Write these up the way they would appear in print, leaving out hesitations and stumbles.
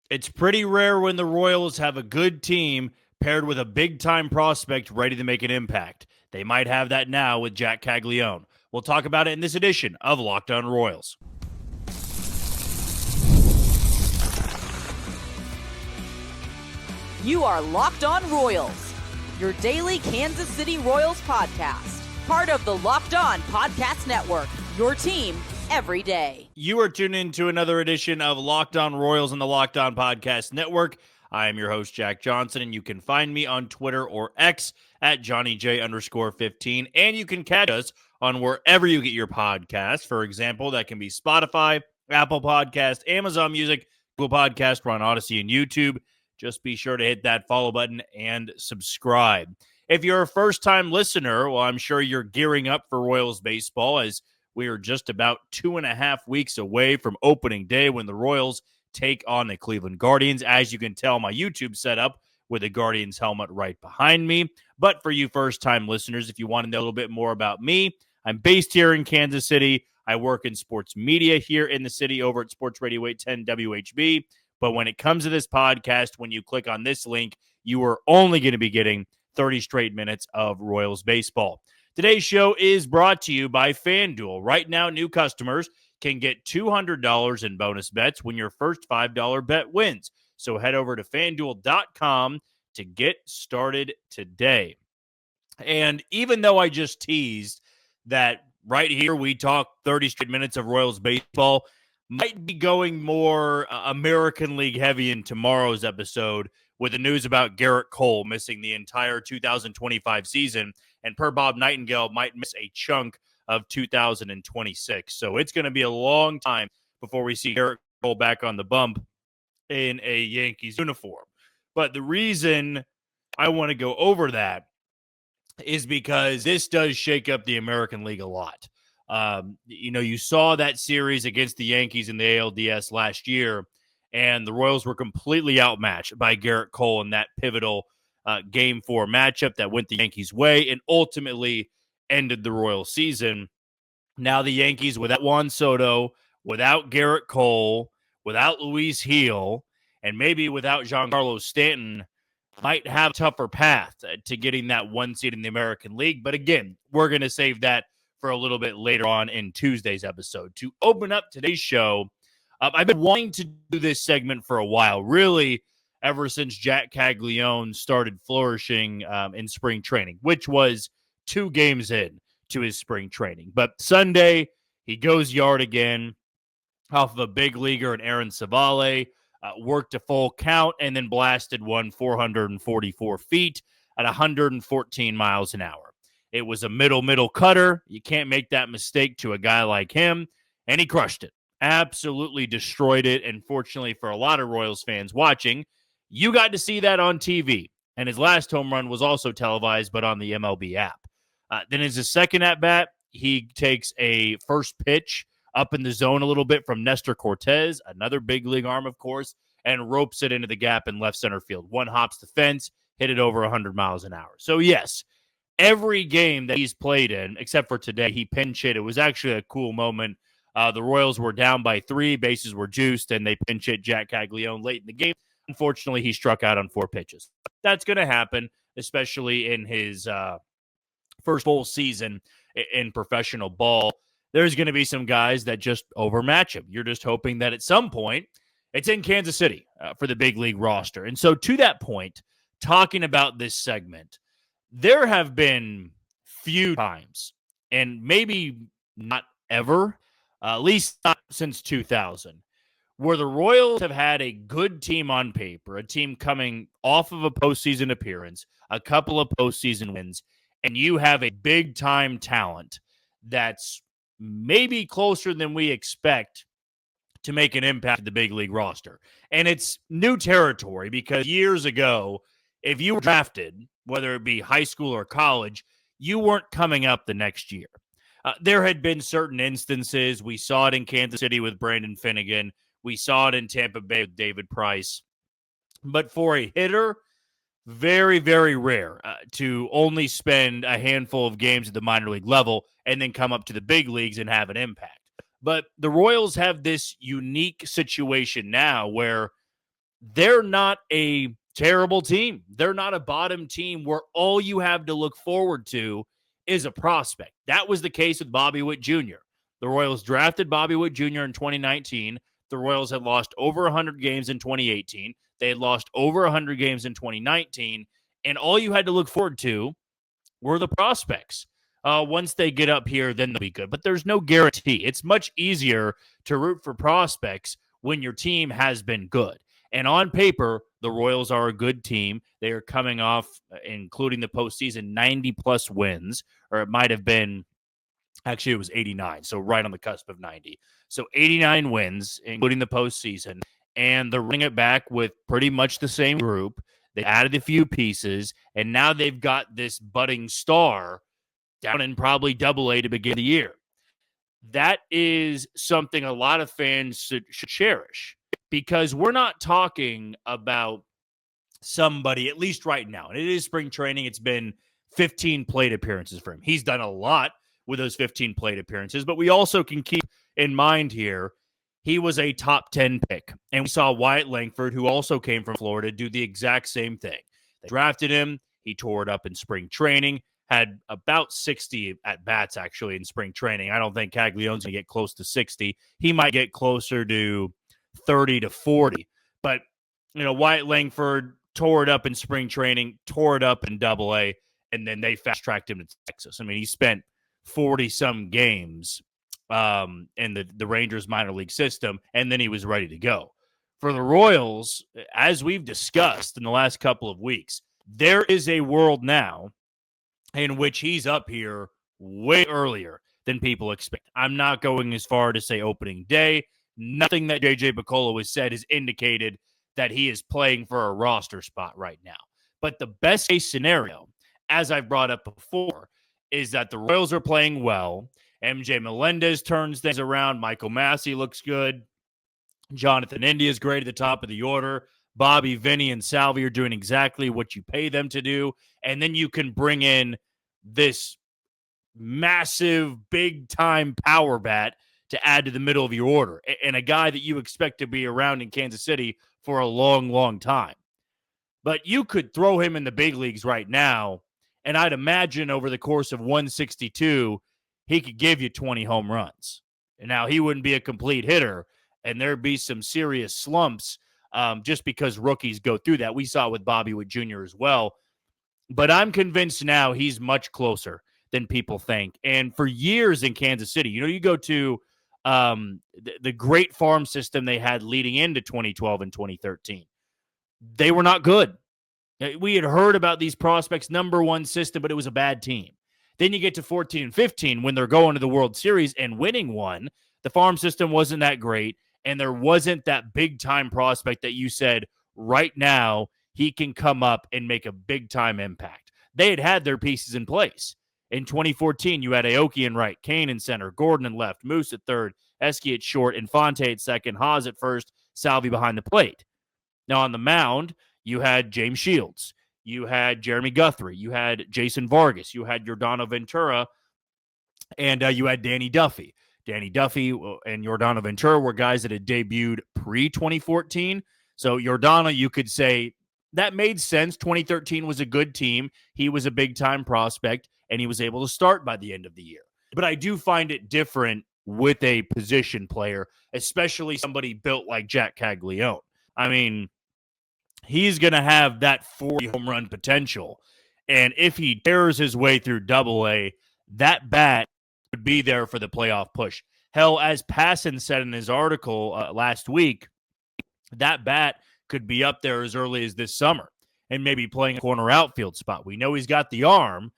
It's pretty rare when the Royals have a good team paired with a big-time prospect ready to make an impact. They might have that now with Jack Caglione. We'll talk about it in this edition of Locked On Royals. You are Locked On Royals, your daily Kansas City Royals podcast. Part of the Locked On Podcast Network, your team every day. You are tuned in to another edition of Locked On Royals on the Locked On Podcast Network. I am your host, Jack Johnson, and you can find me on Twitter or X at JohnnyJ_15, and you can catch us on wherever you get your podcasts. For example, that can be Spotify, Apple Podcast, Amazon Music, Google Podcast, we're on Odyssey and YouTube. Just be sure to hit that follow button and subscribe. If you're a first-time listener, well, I'm sure you're gearing up for Royals baseball as we are just about 2.5 weeks away from opening day when the Royals take on the Cleveland Guardians. As you can tell, my YouTube setup with the Guardians helmet right behind me. But for you first-time listeners, if you want to know a little bit more about me, I'm based here in Kansas City. I work in sports media here in the city over at Sports Radio 810 WHB. But when it comes to this podcast, when you click on this link, you are only going to be getting 30 straight minutes of Royals baseball. Today's show is brought to you by FanDuel. Right now, new customers can get $200 in bonus bets when your first $5 bet wins. So head over to FanDuel.com to get started today. And even though I just teased that right here we talk 30 straight minutes of Royals baseball, might be going more American League heavy in tomorrow's episode with the news about Garrett Cole missing the entire 2025 season, and per Bob Nightingale, might miss a chunk of 2026. So it's going to be a long time before we see Garrett Cole back on the bump in a Yankees uniform. But the reason I want to go over that is because this does shake up the American League a lot. You saw that series against the Yankees in the ALDS last year, and the Royals were completely outmatched by Garrett Cole in that pivotal Game 4 matchup that went the Yankees' way and ultimately ended the Royals season. Now the Yankees, without Juan Soto, without Garrett Cole, without Luis Gil, and maybe without Giancarlo Stanton, might have a tougher path to getting that one seed in the American League. But again, we're going to save that for a little bit later on in Tuesday's episode. To open up today's show, I've been wanting to do this segment for a while, really ever since Jack Caglione started flourishing in spring training, which was 2 games in to his spring training. But Sunday, he goes yard again off of a big leaguer in Aaron Savale, worked a full count, and then blasted one 444 feet at 114 miles an hour. It was a middle cutter. You can't make that mistake to a guy like him, and he crushed it. Absolutely destroyed it, and fortunately for a lot of Royals fans watching, you got to see that on TV. And his last home run was also televised, but on the MLB app. Then as his second at-bat, he takes a first pitch up in the zone a little bit from Nestor Cortez, another big league arm, of course, and ropes it into the gap in left center field. One hops the fence, hit it over 100 miles an hour. So, yes, every game that he's played in, except for today, he pinch hit. It was actually a cool moment. The Royals were down by 3, bases were juiced, and they pinch hit Jack Caglione late in the game. Unfortunately, he struck out on 4 pitches. That's going to happen, especially in his first full season in professional ball. There's going to be some guys that just overmatch him. You're just hoping that at some point it's in Kansas City for the big league roster. And so to that point, talking about this segment, there have been few times, and maybe not ever, at least not since 2000, where the Royals have had a good team on paper, a team coming off of a postseason appearance, a couple of postseason wins, and you have a big-time talent that's maybe closer than we expect to make an impact at the big league roster. And it's new territory because years ago, if you were drafted, whether it be high school or college, you weren't coming up the next year. There had been certain instances. We saw it in Kansas City with Brandon Finnegan. We saw it in Tampa Bay with David Price. But for a hitter, very, very rare to only spend a handful of games at the minor league level and then come up to the big leagues and have an impact. But the Royals have this unique situation now where they're not a terrible team. They're not a bottom team where all you have to look forward to is a prospect. That was the case with Bobby Witt Jr. The Royals drafted Bobby Witt Jr. in 2019. The Royals had lost over 100 games in 2018. They had lost over 100 games in 2019. And all you had to look forward to were the prospects. Once they get up here, then they'll be good. But there's no guarantee. It's much easier to root for prospects when your team has been good. And on paper, the Royals are a good team. They are coming off, including the postseason, 90-plus wins. Or it might have been, actually, it was 89, so right on the cusp of 90. So 89 wins, including the postseason. And they're running it back with pretty much the same group. They added a few pieces, and now they've got this budding star down in probably Double-A to begin the year. That is something a lot of fans should cherish, because we're not talking about somebody, at least right now, and it is spring training. It's been 15 plate appearances for him. He's done a lot with those 15 plate appearances, but we also can keep in mind here, he was a top 10 pick. And we saw Wyatt Langford, who also came from Florida, do the exact same thing. They drafted him. He tore it up in spring training, had about 60 at-bats, actually, in spring training. I don't think Caglianone's going to get close to 60. He might get closer to 30 to 40. But, Wyatt Langford tore it up in spring training, tore it up in Double-A, and then they fast-tracked him to Texas. I mean, he spent 40-some games in the Rangers minor league system, and then he was ready to go. For the Royals, as we've discussed in the last couple of weeks, there is a world now in which he's up here way earlier than people expect. I'm not going as far to say opening day. Nothing that J.J. Piccolo has said has indicated that he is playing for a roster spot right now. But the best case scenario, as I've brought up before, is that the Royals are playing well. MJ Melendez turns things around. Michael Massey looks good. Jonathan India is great at the top of the order. Bobby, Vinny, and Salvi are doing exactly what you pay them to do. And then you can bring in this massive, big-time power bat to add to the middle of your order, and a guy that you expect to be around in Kansas City for a long, long time. But you could throw him in the big leagues right now, and I'd imagine over the course of 162, he could give you 20 home runs. And now, he wouldn't be a complete hitter, and there'd be some serious slumps just because rookies go through that. We saw it with Bobby Witt Jr. as well. But I'm convinced now he's much closer than people think. And for years in Kansas City, you go to the great farm system they had leading into 2012 and 2013. They were not good. We had heard about these prospects, number one system, but it was a bad team. Then you get to 14 and 15 when they're going to the World Series and winning one. The farm system wasn't that great, and there wasn't that big-time prospect that you said, right now, he can come up and make a big-time impact. They had their pieces in place. In 2014, you had Aoki in right, Kane in center, Gordon in left, Moose at third, Eski at short, Infante at second, Haas at first, Salvi behind the plate. Now on the mound, you had James Shields, you had Jeremy Guthrie, you had Jason Vargas, you had Yordano Ventura, and you had Danny Duffy. Danny Duffy and Yordano Ventura were guys that had debuted pre-2014. So Yordano, you could say, that made sense. 2013 was a good team. He was a big-time prospect, and he was able to start by the end of the year. But I do find it different with a position player, especially somebody built like Jack Caglianone. I mean, he's going to have that 40 home run potential. And if he tears his way through Double-A, that bat would be there for the playoff push. Hell, as Passan said in his article last week, that bat could be up there as early as this summer and maybe playing a corner outfield spot. We know he's got the arm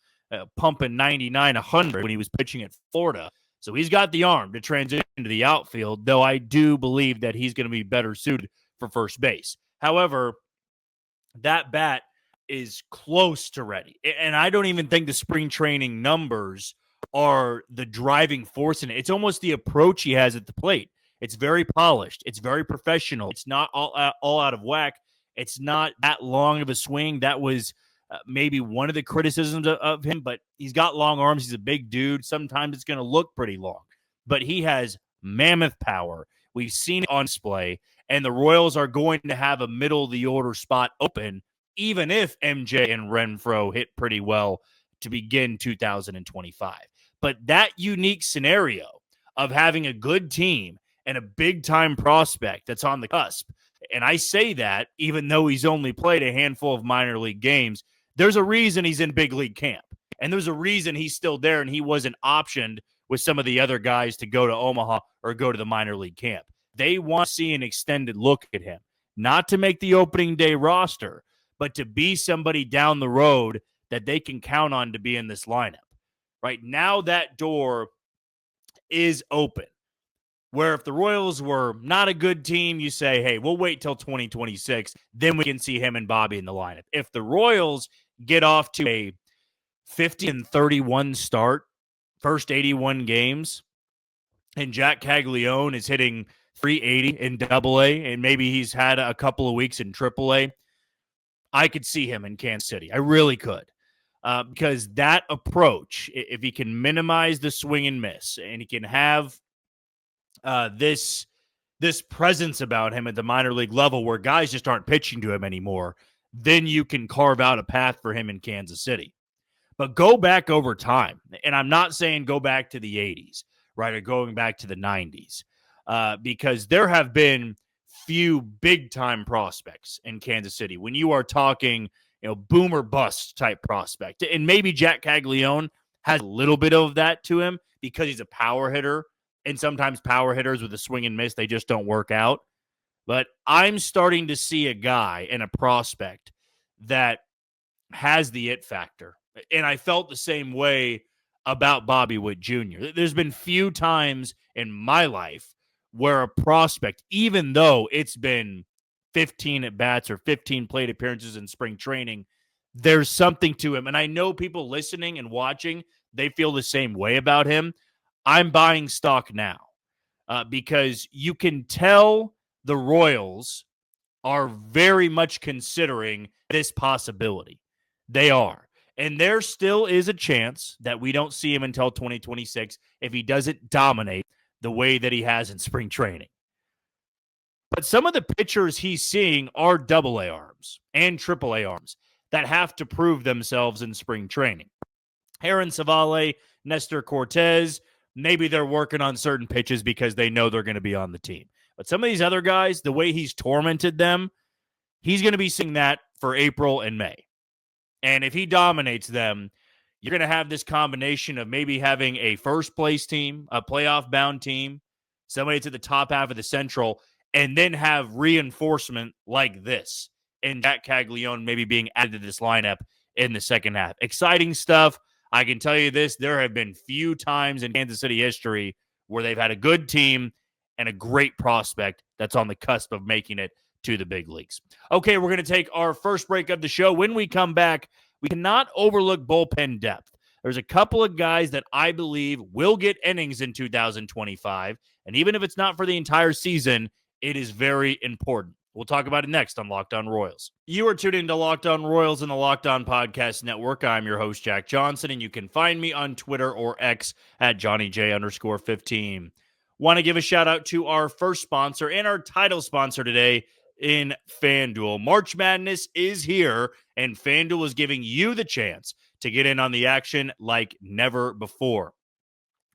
pumping 99, 100 when he was pitching at Florida. So he's got the arm to transition to the outfield, though I do believe that he's going to be better suited for first base. However, that bat is close to ready. And I don't even think the spring training numbers are the driving force in it. It's almost the approach he has at the plate. It's very polished. It's very professional. It's not all out of whack. It's not that long of a swing. That was maybe one of the criticisms of him, but he's got long arms. He's a big dude. Sometimes it's going to look pretty long, but he has mammoth power. We've seen it on display, And the Royals are going to have a middle-of-the-order spot open, even if MJ and Renfroe hit pretty well to begin 2025. But that unique scenario of having a good team and a big-time prospect that's on the cusp, and I say that even though he's only played a handful of minor league games, there's a reason he's in big league camp. And there's a reason he's still there and he wasn't optioned with some of the other guys to go to Omaha or go to the minor league camp. They want to see an extended look at him, not to make the opening day roster, but to be somebody down the road that they can count on to be in this lineup. Right now, that door is open. Where if the Royals were not a good team, you say, hey, we'll wait till 2026, then we can see him and Bobby in the lineup. If the Royals get off to a 50-31 start, first 81 games, and Jack Caglione is hitting 380 in AA, and maybe he's had a couple of weeks in AAA, I could see him in Kansas City. I really could. Because that approach, if he can minimize the swing and miss, and he can have this presence about him at the minor league level where guys just aren't pitching to him anymore, then you can carve out a path for him in Kansas City. But go back over time, and I'm not saying go back to the 80s, right, or going back to the 90s, because there have been few big-time prospects in Kansas City. When you are talking, boom or bust type prospect, and maybe Jack Caglione has a little bit of that to him because he's a power hitter, and sometimes power hitters with a swing and miss, they just don't work out. But I'm starting to see a guy and a prospect that has the it factor. And I felt the same way about Bobby Witt Jr. There's been few times in my life where a prospect, even though it's been 15 at-bats or 15 plate appearances in spring training, there's something to him. And I know people listening and watching, they feel the same way about him. I'm buying stock now because you can tell the Royals are very much considering this possibility. They are. And there still is a chance that we don't see him until 2026 if he doesn't dominate the way that he has in spring training. But some of the pitchers he's seeing are AA arms and AAA arms that have to prove themselves in spring training. Aaron Savale, Nestor Cortez, maybe they're working on certain pitches because they know they're going to be on the team. But some of these other guys, the way he's tormented them, he's going to be seeing that for April and May. And if he dominates them, you're going to have this combination of maybe having a first-place team, a playoff-bound team, somebody to the top half of the Central, and then have reinforcement like this. And Jack Caglione maybe being added to this lineup in the second half. Exciting stuff. I can tell you this, there have been few times in Kansas City history where they've had a good team and a great prospect that's on the cusp of making it to the big leagues. Okay, we're going to take our first break of the show. When we come back, we cannot overlook bullpen depth. There's a couple of guys that I believe will get innings in 2025, and even if it's not for the entire season, it is very important. We'll talk about it next on Locked On Royals. You are tuned into Locked On Royals and the Locked On Podcast Network. I'm your host, Jack Johnson, and you can find me on Twitter or X at JohnnyJ_15. Want to give a shout out to our first sponsor and our title sponsor today in FanDuel. March Madness is here, and FanDuel is giving you the chance to get in on the action like never before.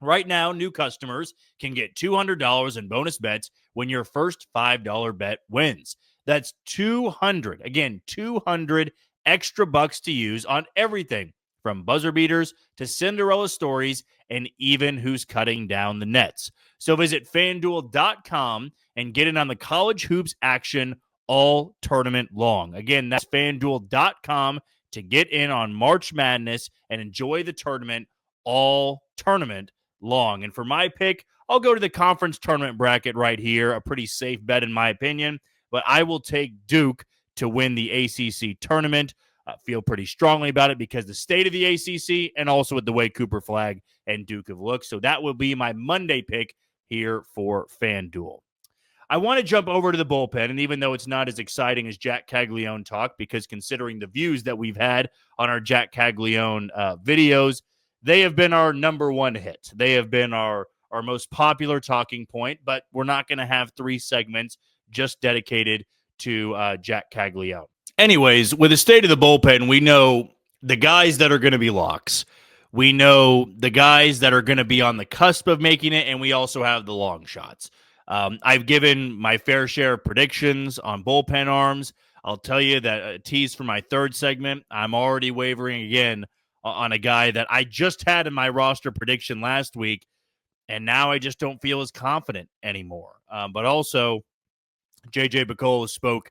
Right now, new customers can get $200 in bonus bets when your first $5 bet wins. That's 200. Again, 200 extra bucks to use on everything from buzzer beaters to Cinderella stories and even who's cutting down the nets. So visit FanDuel.com and get in on the college hoops action all tournament long. Again, that's FanDuel.com to get in on March Madness and enjoy the tournament all tournament long. And for my pick, I'll go to the conference tournament bracket right here. A pretty safe bet in my opinion, but I will take Duke to win the ACC tournament. I feel pretty strongly about it because the state of the ACC and also with the way Cooper Flag and Duke have looked. So that will be my Monday pick here for FanDuel. I want to jump over to the bullpen, and even though it's not as exciting as Jack Caglione talk, because considering the views that we've had on our Jack Caglione videos, they have been our number one hit. They have been our most popular talking point, but we're not going to have 3 segments just dedicated to Jack Caglione. Anyways, with the state of the bullpen, we know the guys that are going to be locks. We know the guys that are going to be on the cusp of making it, and we also have the long shots. I've given my fair share of predictions on bullpen arms. I'll tell you that a tease for my third segment, I'm already wavering again on a guy that I just had in my roster prediction last week, and now I just don't feel as confident anymore. But also, J.J. Picollo spoke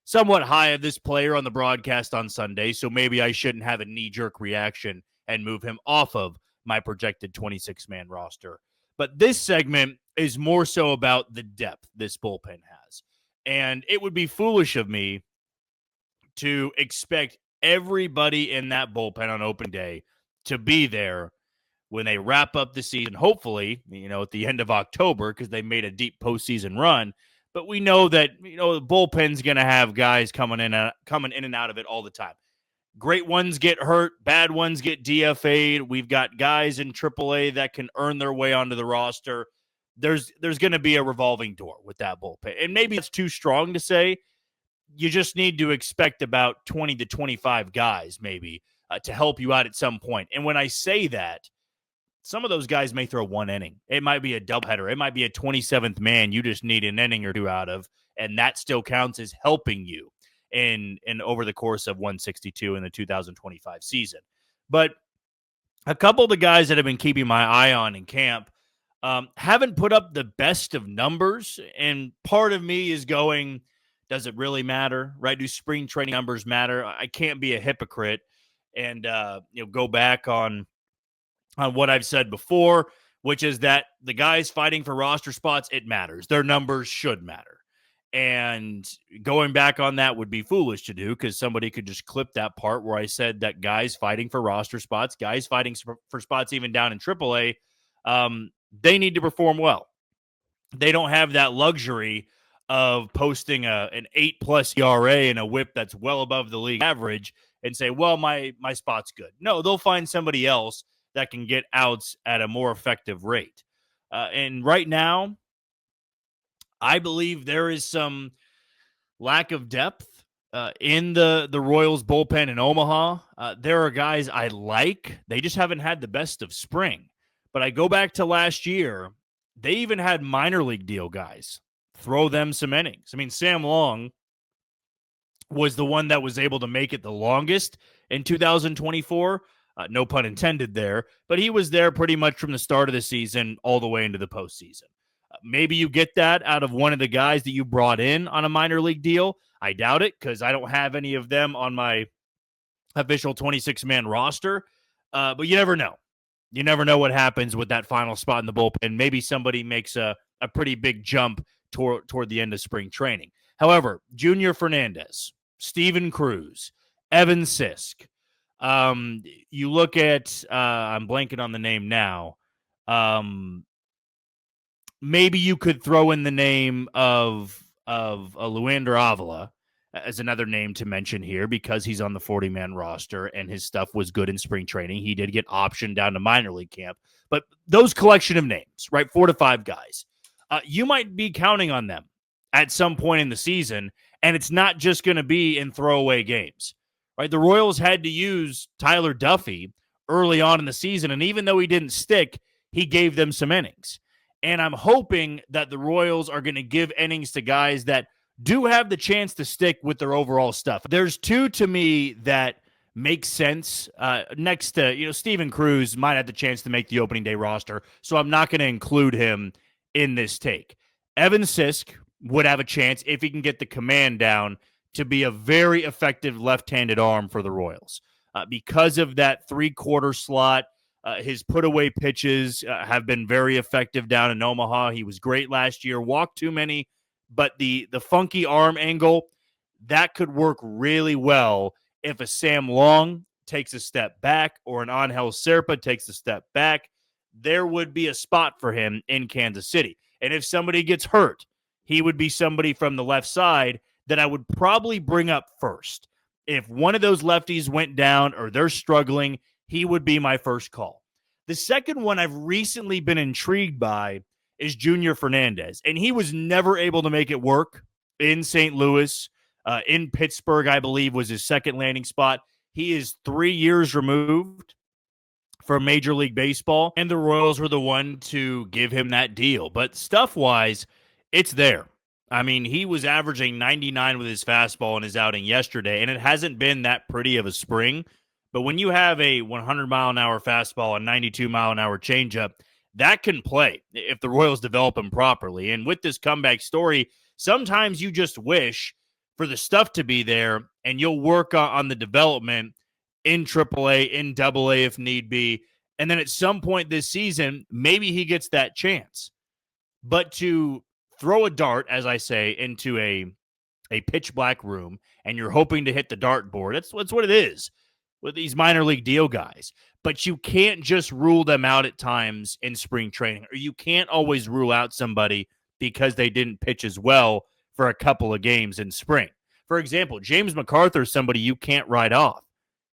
somewhat high of this player on the broadcast on Sunday, so maybe I shouldn't have a knee-jerk reaction and move him off of my projected 26-man roster. But this segment is more so about the depth this bullpen has. And it would be foolish of me to expect everybody in that bullpen on opening day to be there when they wrap up the season, hopefully, at the end of October, because they made a deep postseason run. But we know that, the bullpen's going to have guys coming in and out of it all the time. Great ones get hurt. Bad ones get DFA'd. We've got guys in AAA that can earn their way onto the roster. There's going to be a revolving door with that bullpen. And maybe it's too strong to say. You just need to expect about 20 to 25 guys maybe to help you out at some point. And when I say that, some of those guys may throw one inning. It might be a doubleheader. It might be a 27th man you just need an inning or two out of, and that still counts as helping you in over the course of 162 in the 2025 season. But a couple of the guys that have been keeping my eye on in camp haven't put up the best of numbers, and part of me is going, does it really matter, right? Do spring training numbers matter? I can't be a hypocrite and go back on what I've said before, which is that the guys fighting for roster spots, it matters. Their numbers should matter. And going back on that would be foolish to do, because somebody could just clip that part where I said that guys fighting for roster spots, guys fighting for spots even down in AAA, they need to perform well. They don't have that luxury of posting an 8+ ERA and a whip that's well above the league average and say, well, my spot's good. No, they'll find somebody else that can get outs at a more effective rate. And right now, I believe there is some lack of depth in the Royals bullpen in Omaha. There are guys I like. They just haven't had the best of spring. But I go back to last year, they even had minor league deal guys throw them some innings. I mean, Sam Long was the one that was able to make it the longest in 2024. No pun intended there, but he was there pretty much from the start of the season all the way into the postseason. Maybe you get that out of one of the guys that you brought in on a minor league deal. I doubt it, because I don't have any of them on my official 26-man roster. But you never know. You never know what happens with that final spot in the bullpen. Maybe somebody makes a pretty big jump toward the end of spring training. However, Junior Hernandez, Steven Cruz, Evan Sisk. You look at, I'm blanking on the name now. Maybe you could throw in the name of Luander Avila as another name to mention here, because he's on the 40-man roster and his stuff was good in spring training. He did get optioned down to minor league camp. But those collection of names, right, 4 to 5 guys, you might be counting on them at some point in the season, and it's not just going to be in throwaway games. Right, the Royals had to use Tyler Duffy early on in the season, and even though he didn't stick, he gave them some innings. And I'm hoping that the Royals are going to give innings to guys that do have the chance to stick with their overall stuff. There's two to me that make sense. Next to, Steven Cruz might have the chance to make the opening day roster, so I'm not going to include him in this take. Evan Sisk would have a chance, if he can get the command down, to be a very effective left-handed arm for the Royals. Because of that 3/4 slot, his put-away pitches have been very effective down in Omaha. He was great last year, walked too many, but the funky arm angle, that could work really well if a Sam Long takes a step back or an Angel Serpa takes a step back. There would be a spot for him in Kansas City. And if somebody gets hurt, he would be somebody from the left side that I would probably bring up first. If one of those lefties went down or they're struggling, he would be my first call. The second one I've recently been intrigued by is Junior Hernandez, and he was never able to make it work in St. Louis, in Pittsburgh, I believe, was his second landing spot. He is 3 years removed from Major League Baseball, and the Royals were the one to give him that deal. But stuff-wise, it's there. I mean, he was averaging 99 with his fastball in his outing yesterday, and it hasn't been that pretty of a spring. But when you have a 100-mile-an-hour fastball and 92-mile-an-hour changeup, that can play if the Royals develop him properly. And with this comeback story, sometimes you just wish for the stuff to be there, and you'll work on the development in AAA, in AA if need be. And then at some point this season, maybe he gets that chance. But to throw a dart, as I say, into a pitch black room, and you're hoping to hit the dartboard, that's what it is with these minor league deal guys. But you can't just rule them out at times in spring training, or you can't always rule out somebody because they didn't pitch as well for a couple of games in spring. For example, James McArthur is somebody you can't write off.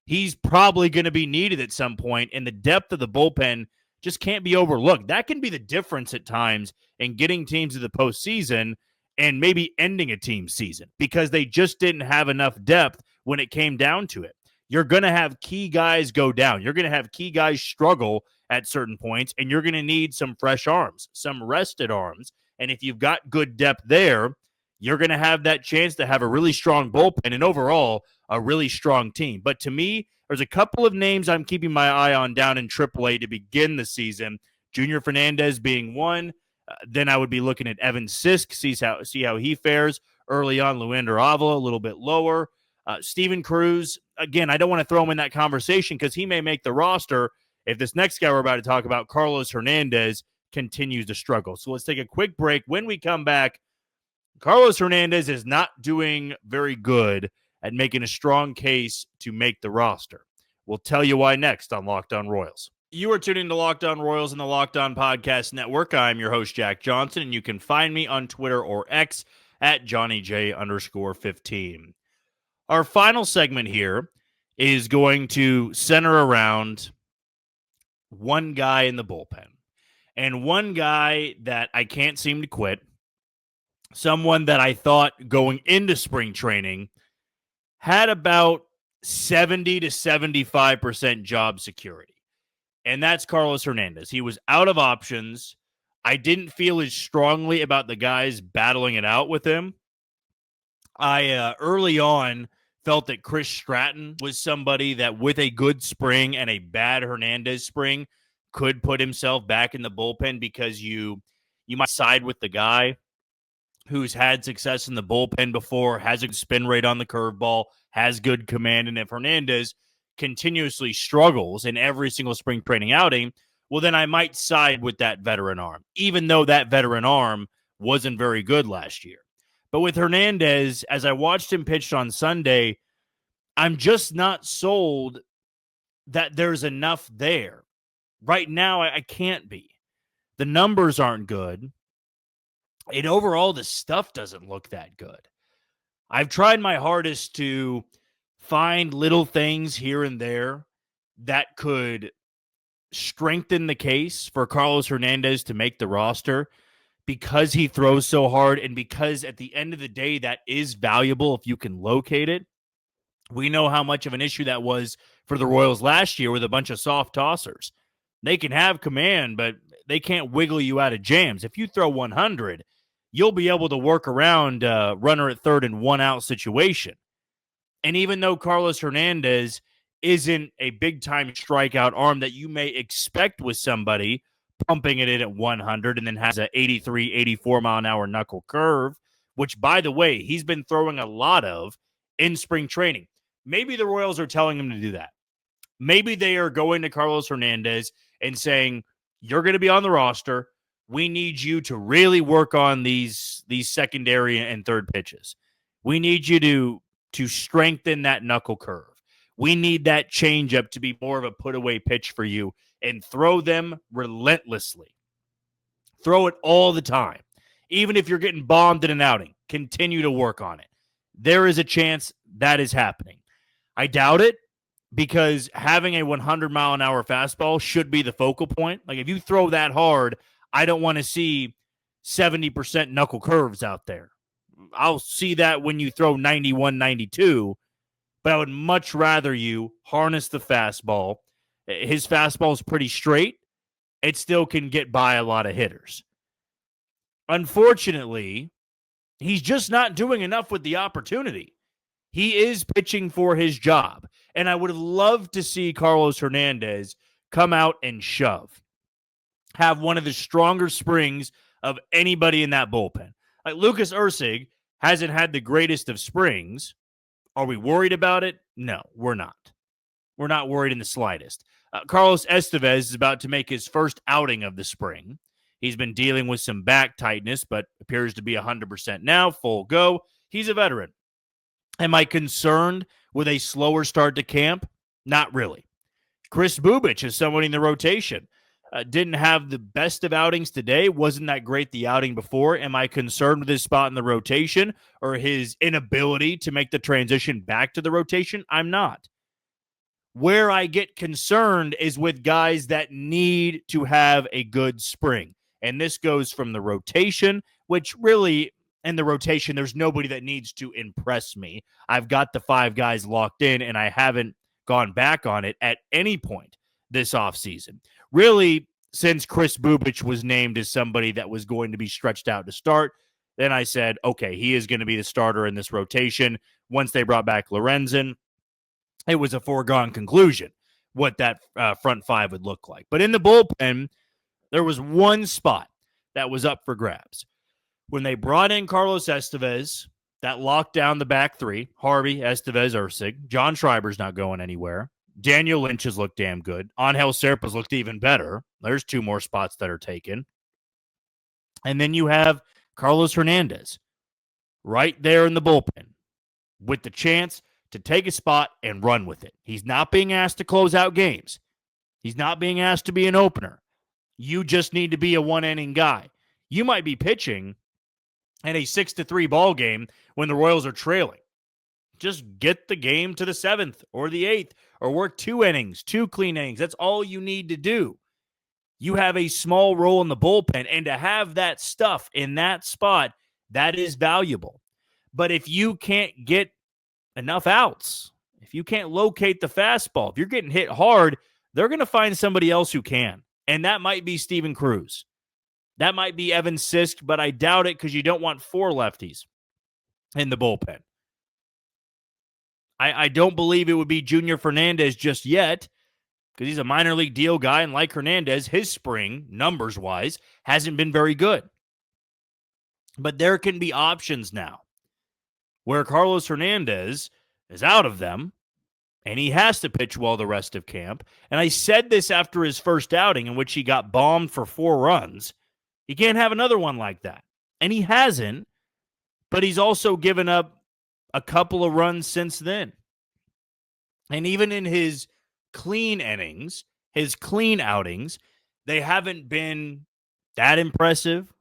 He's probably going to be needed at some point, and the depth of the bullpen just can't be overlooked. That can be the difference at times in getting teams to the postseason and maybe ending a team's season because they just didn't have enough depth when it came down to it. You're going to have key guys go down. You're going to have key guys struggle at certain points, and you're going to need some fresh arms, some rested arms. And if you've got good depth there, you're going to have that chance to have a really strong bullpen and overall a really strong team. But to me, there's a couple of names I'm keeping my eye on down in AAA to begin the season. Junior Hernandez being one. Then I would be looking at Evan Sisk, see how he fares early on. Luander Avila, a little bit lower. Steven Cruz, again, I don't want to throw him in that conversation because he may make the roster if this next guy we're about to talk about, Carlos Hernandez, continues to struggle. So let's take a quick break. When we come back, Carlos Hernandez is not doing very good at making a strong case to make the roster. We'll tell you why next on Locked On Royals. You are tuning to Locked On Royals and the Locked On Podcast Network. I'm your host, Jack Johnson, and you can find me on Twitter or X at JohnnyJ_15. Our final segment here is going to center around one guy in the bullpen and one guy that I can't seem to quit, someone that I thought going into spring training had about 70 to 75% job security. And that's Carlos Hernandez. He was out of options. I didn't feel as strongly about the guys battling it out with him. I early on felt that Chris Stratton was somebody that with a good spring and a bad Hernandez spring could put himself back in the bullpen because you might side with the guy who's had success in the bullpen before, has a spin rate on the curveball, has good command, and if Hernandez continuously struggles in every single spring training outing, well, then I might side with that veteran arm, even though that veteran arm wasn't very good last year. But with Hernandez, as I watched him pitch on Sunday, I'm just not sold that there's enough there. Right now, I can't be. The numbers aren't good. And overall, the stuff doesn't look that good. I've tried my hardest to find little things here and there that could strengthen the case for Carlos Hernandez to make the roster because he throws so hard and because at the end of the day, that is valuable if you can locate it. We know how much of an issue that was for the Royals last year with a bunch of soft tossers. They can have command, but they can't wiggle you out of jams. If you throw 100, you'll be able to work around runner at third and one out situation. And even though Carlos Hernandez isn't a big-time strikeout arm that you may expect with somebody pumping it in at 100 and then has an 83, 84-mile-an-hour knuckle curve, which, by the way, he's been throwing a lot of in spring training. Maybe the Royals are telling him to do that. Maybe they are going to Carlos Hernandez and saying, you're going to be on the roster. We need you to really work on these secondary and third pitches. We need you to strengthen that knuckle curve. We need that changeup to be more of a put-away pitch for you and throw them relentlessly. Throw it all the time. Even if you're getting bombed in an outing, continue to work on it. There is a chance that is happening. I doubt it because having a 100-mile-an-hour fastball should be the focal point. Like if you throw that hard, I don't want to see 70% knuckle curves out there. I'll see that when you throw 91, 92, but I would much rather you harness the fastball. His fastball is pretty straight. It still can get by a lot of hitters. Unfortunately, he's just not doing enough with the opportunity. He is pitching for his job. And I would have loved to see Carlos Hernandez come out and shove. Have one of the stronger springs of anybody in that bullpen. Like Lucas Erceg hasn't had the greatest of springs. Are we worried about it? No, we're not. We're not worried in the slightest. Carlos Estevez is about to make his first outing of the spring. He's been dealing with some back tightness, but appears to be 100% now, full go. He's a veteran. Am I concerned with a slower start to camp? Not really. Chris Bubich is someone in the rotation. Didn't have the best of outings today. Wasn't that great the outing before. Am I concerned with his spot in the rotation or his inability to make the transition back to the rotation? I'm not. Where I get concerned is with guys that need to have a good spring. And this goes from the rotation, which really, in the rotation, there's nobody that needs to impress me. I've got the 5 guys locked in, and I haven't gone back on it at any point this offseason. Really, since Chris Bubich was named as somebody that was going to be stretched out to start, then I said, okay, he is going to be the starter in this rotation. Once they brought back Lorenzen, it was a foregone conclusion what that front 5 would look like. But in the bullpen, there was one spot that was up for grabs. When they brought in Carlos Estevez, that locked down the back 3, Harvey, Estevez, Erceg. John Schreiber's not going anywhere. Daniel Lynch has looked damn good. Angel Serpa's looked even better. There's 2 more spots that are taken. And then you have Carlos Hernandez right there in the bullpen with the chance to take a spot and run with it. He's not being asked to close out games. He's not being asked to be an opener. You just need to be a one-inning guy. You might be pitching in a 6-3 ball game when the Royals are trailing. Just get the game to the 7th or the 8th or work 2 innings, 2 clean innings. That's all you need to do. You have a small role in the bullpen, and to have that stuff in that spot, that is valuable. But if you can't get enough outs, if you can't locate the fastball, if you're getting hit hard, they're going to find somebody else who can. And that might be Steven Cruz. That might be Evan Sisk, but I doubt it because you don't want 4 lefties in the bullpen. I don't believe it would be Junior Fernandez just yet because he's a minor league deal guy, and like Hernandez, his spring, numbers-wise, hasn't been very good. But there can be options now where Carlos Hernandez is out of them, and he has to pitch well the rest of camp. And I said this after his first outing in which he got bombed for 4 runs. He can't have another one like that. And he hasn't, but he's also given up a couple of runs since then. And even in his clean innings, his clean outings, they haven't been that impressive.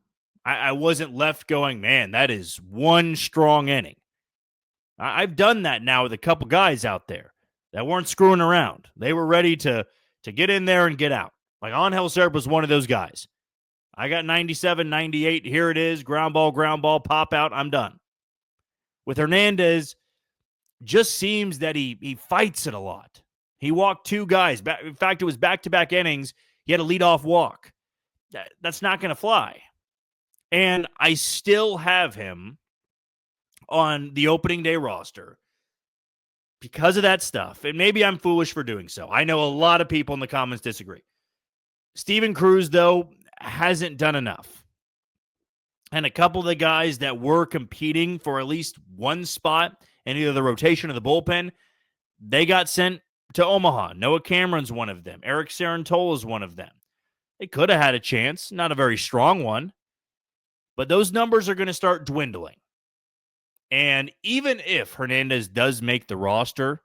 I wasn't left going, man, that is one strong inning. I've done that now with a couple guys out there that weren't screwing around. They were ready to get in there and get out. Like Angel Serpa was one of those guys. I got 97, 98. Here it is. Ground ball, pop out. I'm done. With Hernandez, just seems that he fights it a lot. He walked 2 guys. In fact, it was back-to-back innings. He had a leadoff walk. That's not going to fly. And I still have him on the opening day roster because of that stuff. And maybe I'm foolish for doing so. I know a lot of people in the comments disagree. Steven Cruz, though, hasn't done enough. And a couple of the guys that were competing for at least one spot in either the rotation or the bullpen, they got sent to Omaha. Noah Cameron's one of them. Eric Sarantola is one of them. They could have had a chance, not a very strong one. But those numbers are going to start dwindling. And even if Hernandez does make the roster,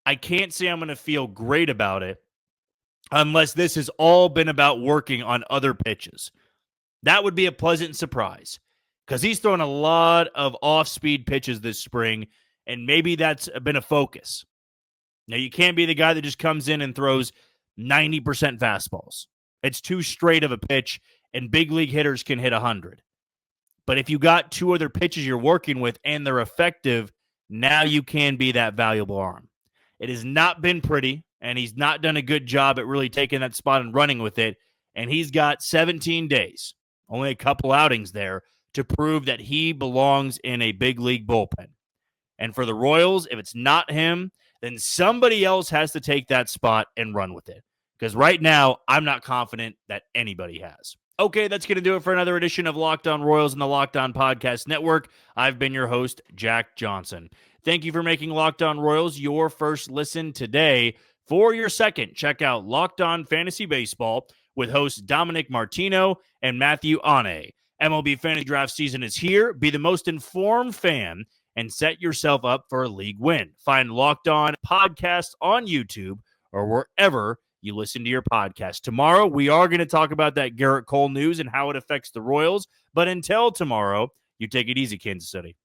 I can't say I'm going to feel great about it unless this has all been about working on other pitches. That would be a pleasant surprise because he's thrown a lot of off-speed pitches this spring, and maybe that's been a focus. Now, you can't be the guy that just comes in and throws 90% fastballs. It's too straight of a pitch, and big league hitters can hit 100. But if you got two other pitches you're working with and they're effective, now you can be that valuable arm. It has not been pretty, and he's not done a good job at really taking that spot and running with it. And he's got 17 days, only a couple outings there, to prove that he belongs in a big league bullpen. And for the Royals, if it's not him, then somebody else has to take that spot and run with it. Because right now, I'm not confident that anybody has. Okay, that's going to do it for another edition of Locked On Royals and the Locked On Podcast Network. I've been your host, Jack Johnson. Thank you for making Locked On Royals your first listen today. For your second, check out Locked On Fantasy Baseball with hosts Dominic Martino and Matthew Ane. MLB Fantasy Draft season is here. Be the most informed fan and set yourself up for a league win. Find Locked On Podcasts on YouTube or wherever you listen to your podcast. Tomorrow, we are going to talk about that Garrett Cole news and how it affects the Royals. But until tomorrow, you take it easy, Kansas City.